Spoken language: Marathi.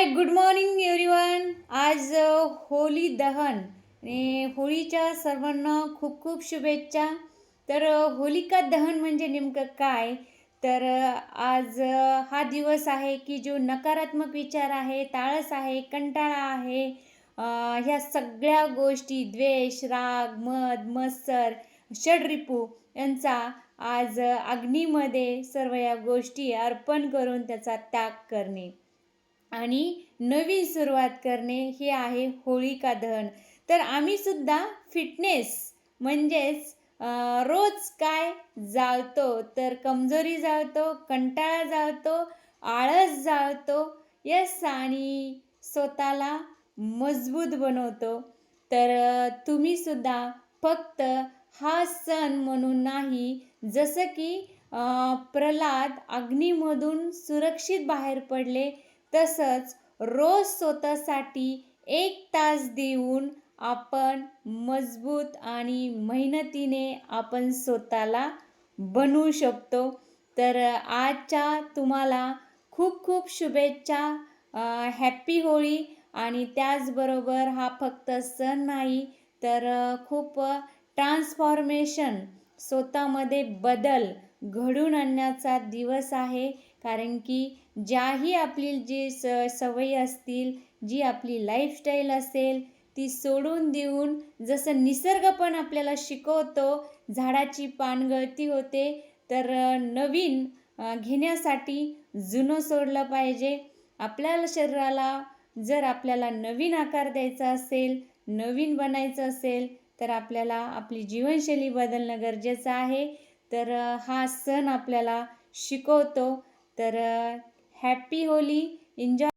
हाय, गुड मॉर्निंग एव्हरीवन. आज होली दहन आणि होळीच्या सर्वांना खूप खूप शुभेच्छा. तर होलिका दहन म्हणजे नेमकं काय? तर आज हा दिवस आहे की जो नकारात्मक विचार आहे, आळस आहे, कंटाळा आहे, ह्या सगळ्या गोष्टी, द्वेष, राग, मद, मत्सर, षडरिपू यांचा आज अग्नीमध्ये सर्व या गोष्टी अर्पण करून त्याचा त्याग करणे आणि नवीन सुरुवात करणे हे आहे होळिका दहन. तर आम्ही सुद्धा फिटनेस म्हणजेच रोज काय जाळतो, तर कमजोरी जाळतो, कंटाळा जाळतो, आळस जाळतो, यस, आणि स्वतःला मजबूत बनवतो. तर तुम्ही सुद्धा फक्त हा सण म्हणून नाही, जसं की प्रल्हाद अग्नीमधून सुरक्षित बाहेर पडले, तसंच रोज स्वतःसाठी 1 तास देऊन आपण मजबूत आणि मेहनतीने आपण स्वतःला बनवू शकतो. तर आजच्या तुम्हाला खूप खूप शुभेच्छा. हॅपी होळी. आणि त्याचबरोबर हा फक्त सण नाही, तर खूप ट्रान्सफॉर्मेशन, स्वतःमध्ये बदल घडून आणण्याचा दिवस आहे. कारण की ज्याही आपली जी सवयी असतील, जी आपली लाईफस्टाईल असेल, ती सोडून देऊन, जसं निसर्ग पण आपल्याला शिकवतो, झाडाची पानगळती होते, तर नवीन घेण्यासाठी जुनं सोडलं पाहिजे. आपल्याला शरीराला जर आपल्याला नवीन आकार द्यायचा असेल, नवीन बनायचं असेल, तर आपल्याला आपली जीवनशैली बदलणं गरजेचं आहे. तर हा सण आपल्याला शिकवतो. तर हॅपी होली. एन्जॉय.